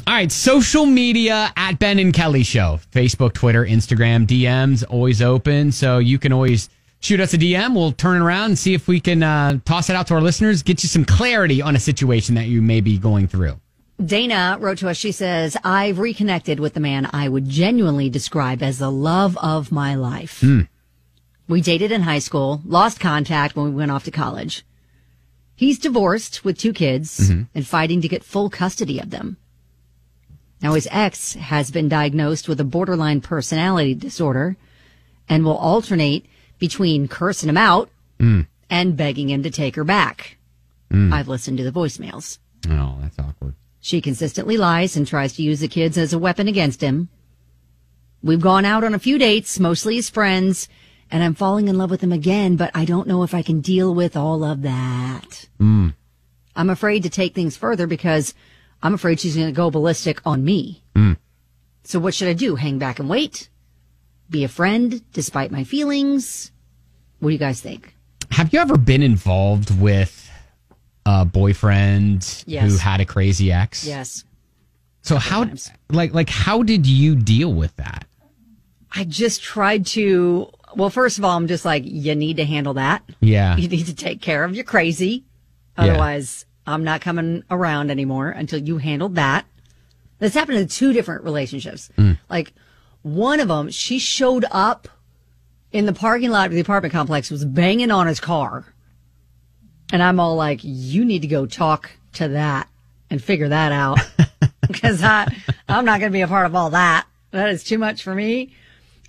All right, social media at Ben and Kelly Show. Facebook, Twitter, Instagram, DMs, always open. So you can always shoot us a DM. We'll turn it around and see if we can toss it out to our listeners, get you some clarity on a situation that you may be going through. Dana wrote to us. She says, I've reconnected with the man I would genuinely describe as the love of my life. We dated in high school, lost contact when we went off to college. He's divorced with 2 kids and fighting to get full custody of them. Now, his ex has been diagnosed with a borderline personality disorder and will alternate between cursing him out and begging him to take her back. I've listened to the voicemails. Oh, that's awkward. She consistently lies and tries to use the kids as a weapon against him. We've gone out on a few dates, mostly as friends, and I'm falling in love with him again, but I don't know if I can deal with all of that. I'm afraid to take things further because I'm afraid she's going to go ballistic on me. So what should I do? Hang back and wait? Be a friend despite my feelings? What do you guys think? Have you ever been involved with a boyfriend who had a crazy ex? Yes. So how did you deal with that? I just tried to, well, first of all, I'm just like, you need to handle that. Yeah. You need to take care of your crazy. Otherwise, I'm not coming around anymore until you handle that. This happened in 2 different relationships. Like, one of them, she showed up in the parking lot of the apartment complex, was banging on his car. And I'm all like, you need to go talk to that and figure that out. Because I'm not going to be a part of all that. That is too much for me.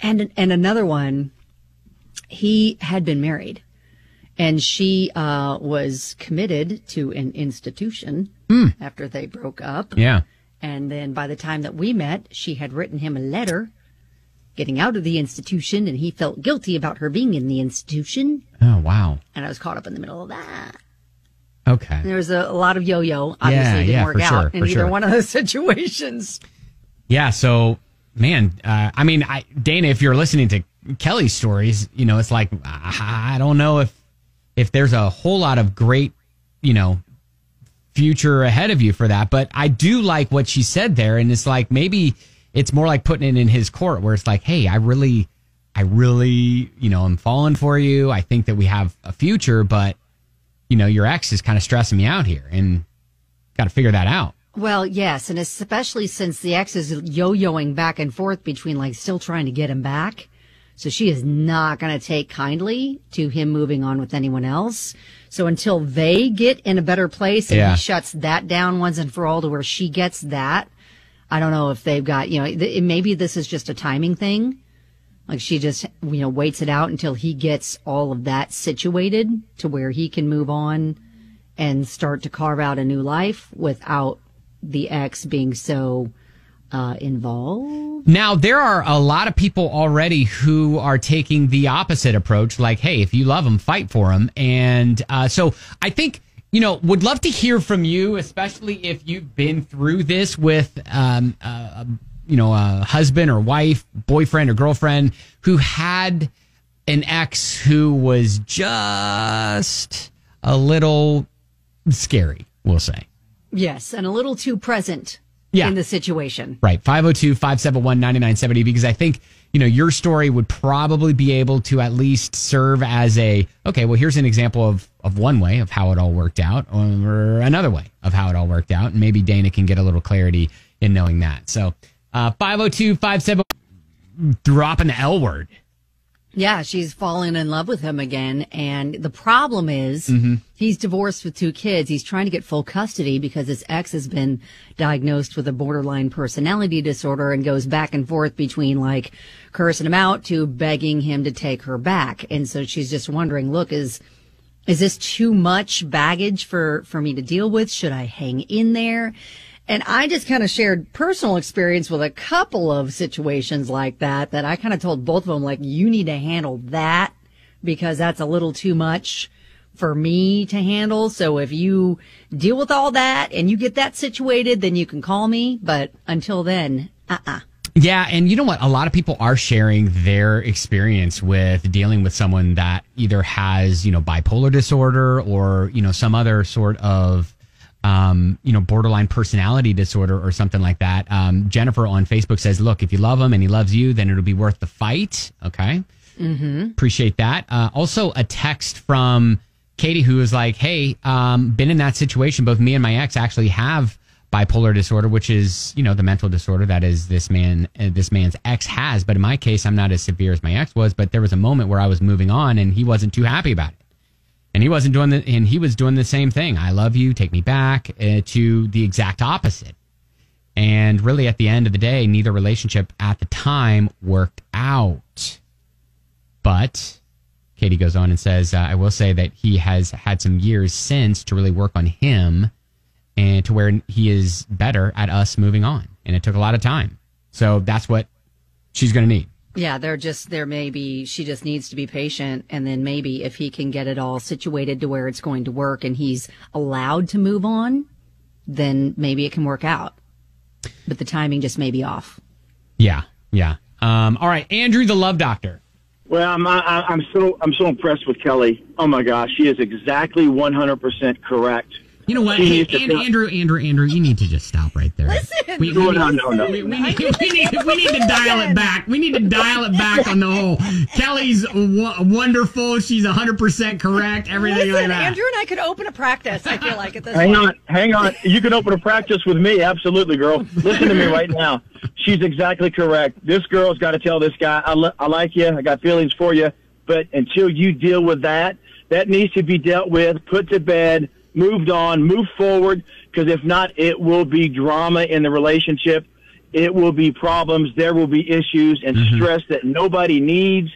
And another one, he had been married. And she was committed to an institution after they broke up. Yeah. And then by the time that we met, she had written him a letter getting out of the institution, and he felt guilty about her being in the institution. Oh, wow. And I was caught up in the middle of that. Okay. And there was a lot of yo-yo. Obviously, it didn't work out in either one of those situations. Yeah, so, man, Dana, if you're listening to Kelly's stories, it's like, I don't know if there's a whole lot of great, future ahead of you for that. But I do like what she said there. And it's like, maybe it's more like putting it in his court where it's like, hey, I really, I'm falling for you. I think that we have a future, but, your ex is kind of stressing me out here and got to figure that out. Well, yes. And especially since the ex is yo-yoing back and forth between like still trying to get him back. So she is not going to take kindly to him moving on with anyone else. So until they get in a better place and he shuts that down once and for all to where she gets that, I don't know if they've got, maybe this is just a timing thing. Like she just, waits it out until he gets all of that situated to where he can move on and start to carve out a new life without the ex being so involved. Now, there are a lot of people already who are taking the opposite approach. Like, hey, if you love them, fight for them. And so I think, would love to hear from you, especially if you've been through this with a husband or wife, boyfriend or girlfriend who had an ex who was just a little scary, we'll say. Yes, and a little too present in the situation. Right. 502-571-9970, because I think, your story would probably be able to at least serve as okay, well, here's an example of one way of how it all worked out, or another way of how it all worked out. And maybe Dana can get a little clarity in knowing that. So 502-57, dropping the L word. Yeah, she's fallen in love with him again. And the problem is he's divorced with 2 kids. He's trying to get full custody because his ex has been diagnosed with a borderline personality disorder and goes back and forth between like cursing him out to begging him to take her back. And so she's just wondering, look, is this too much baggage for me to deal with? Should I hang in there? And I just kind of shared personal experience with a couple of situations like that I kind of told both of them, like, you need to handle that because that's a little too much for me to handle. So if you deal with all that and you get that situated, then you can call me. But until then, Yeah, and you know what? A lot of people are sharing their experience with dealing with someone that either has, bipolar disorder or, some other sort of borderline personality disorder or something like that. Jennifer on Facebook says, look, if you love him and he loves you, then it'll be worth the fight. Okay. Mm-hmm. Appreciate that. Also a text from Katie who was like, hey, been in that situation. Both me and my ex actually have bipolar disorder, which is, the mental disorder that is this man's ex has. But in my case, I'm not as severe as my ex was, but there was a moment where I was moving on and he wasn't too happy about it. And he wasn't and he was doing the same thing. I love you, take me back, to the exact opposite. And really at the end of the day, neither relationship at the time worked out. But Katie goes on and says, I will say that he has had some years since to really work on him and to where he is better at us moving on. And it took a lot of time. So that's what she's going to need. Yeah, she just needs to be patient. And then maybe if he can get it all situated to where it's going to work and he's allowed to move on, then maybe it can work out. But the timing just may be off. Yeah. All right, Andrew, the love doctor. Well, I'm so impressed with Kelly. Oh my gosh, she is exactly 100% correct. You know what, hey, Andrew, you need to just stop right there. Listen, No. We need to dial it back. We need to dial it back on the whole. Kelly's wonderful. She's 100% correct. Everything like that. Andrew and I could open a practice. I feel like at this Hang on. You can open a practice with me. Absolutely, girl. Listen to me right now. She's exactly correct. This girl's got to tell this guy, I like you. I got feelings for you. But until you deal with that needs to be dealt with, put to bed, moved on, move forward, because if not, it will be drama in the relationship. It will be problems. There will be issues and stress that nobody needs.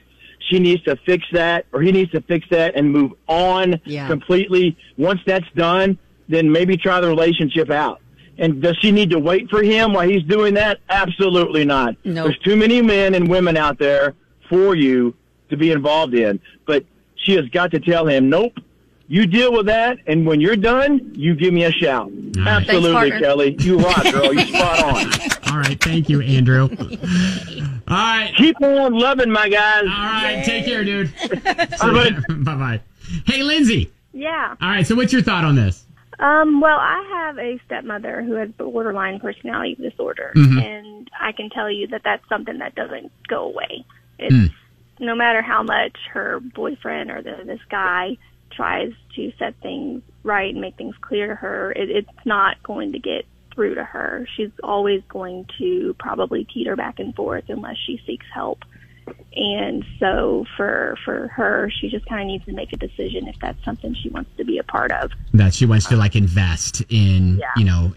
She needs to fix that, or he needs to fix that and move on completely. Once that's done, then maybe try the relationship out. And does she need to wait for him while he's doing that? Absolutely not. Nope. There's too many men and women out there for you to be involved in. But she has got to tell him, nope. You deal with that, and when you're done, you give me a shout. Right. Absolutely, Thanks, Kelly. You rock, girl. You spot on. All right. Thank you, Andrew. All right. Keep on loving, my guys. All right. Yay. Take care, dude. Bye-bye. Hey, Lindsay. Yeah. All right. So what's your thought on this? Well, I have a stepmother who has borderline personality disorder, and I can tell you that that's something that doesn't go away. It's no matter how much her boyfriend or this guy tries to set things right and make things clear to her, it's not going to get through to her. She's always going to probably teeter back and forth unless she seeks help. And so for her, she just kind of needs to make a decision if that's something she wants to be a part of. That she wants to invest in,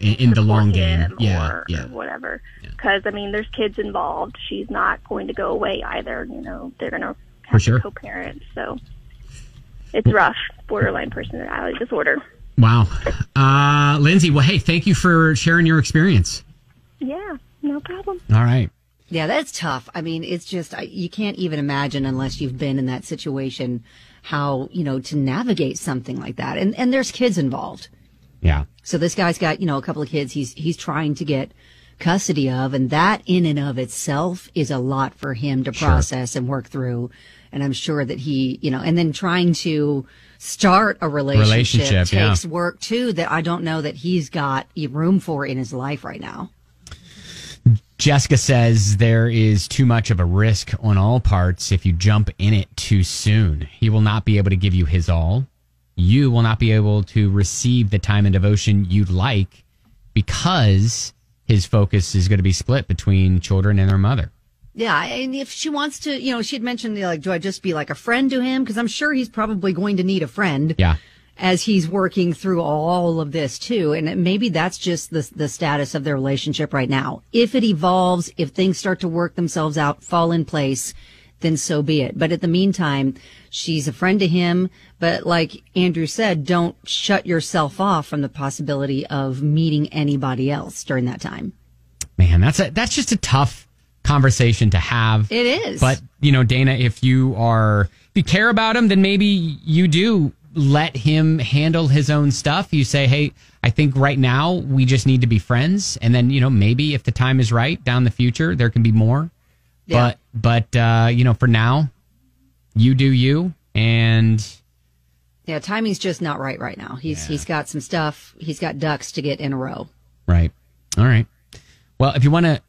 in the long game. Or whatever. Because, there's kids involved. She's not going to go away either. They're going to have to co-parent. So it's rough, borderline personality disorder. Wow. Lindsay, well, hey, thank you for sharing your experience. Yeah, no problem. All right. Yeah, that's tough. It's just, you can't even imagine unless you've been in that situation how, to navigate something like that. And there's kids involved. Yeah. So this guy's got, a couple of kids he's trying to get custody of. And that in and of itself is a lot for him to process and work through. And I'm sure that he, and then trying to start a relationship takes work too, that I don't know that he's got room for in his life right now. Jessica says there is too much of a risk on all parts if you jump in it too soon. He will not be able to give you his all. You will not be able to receive the time and devotion you'd like because his focus is going to be split between children and their mother. Yeah, and if she wants to, she had mentioned, do I just be like a friend to him? Because I'm sure he's probably going to need a friend. Yeah. As he's working through all of this too. And maybe that's just the status of their relationship right now. If it evolves, if things start to work themselves out, fall in place, then so be it. But at the meantime, she's a friend to him. But like Andrew said, don't shut yourself off from the possibility of meeting anybody else during that time. Man, that's just a tough conversation to have. It is. But, Dana, if you care about him, then maybe you do let him handle his own stuff. You say, hey, I think right now we just need to be friends. And then, maybe if the time is right down the future, there can be more. Yeah. But for now, you do you. And Yeah, timing's just not right now. He's got some stuff. He's got ducks to get in a row. Right. All right. Well, if you want to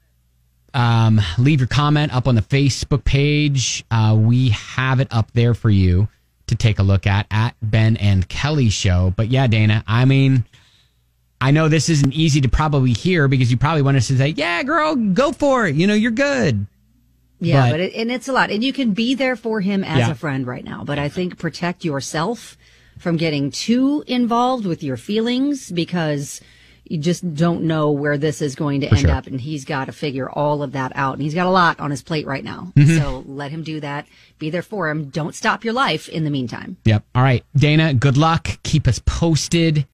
leave your comment up on the Facebook page, we have it up there for you to take a look at Ben and Kelly Show. But yeah, Dana, I mean, I know this isn't easy to probably hear because you probably want us to say, yeah, girl, go for it. You know, you're good. Yeah, but it's a lot. And you can be there for him as a friend right now. But I think protect yourself from getting too involved with your feelings because you just don't know where this is going to end up. And he's got to figure all of that out. And he's got a lot on his plate right now. So let him do that. Be there for him. Don't stop your life in the meantime. Yep. All right. Dana, good luck. Keep us posted.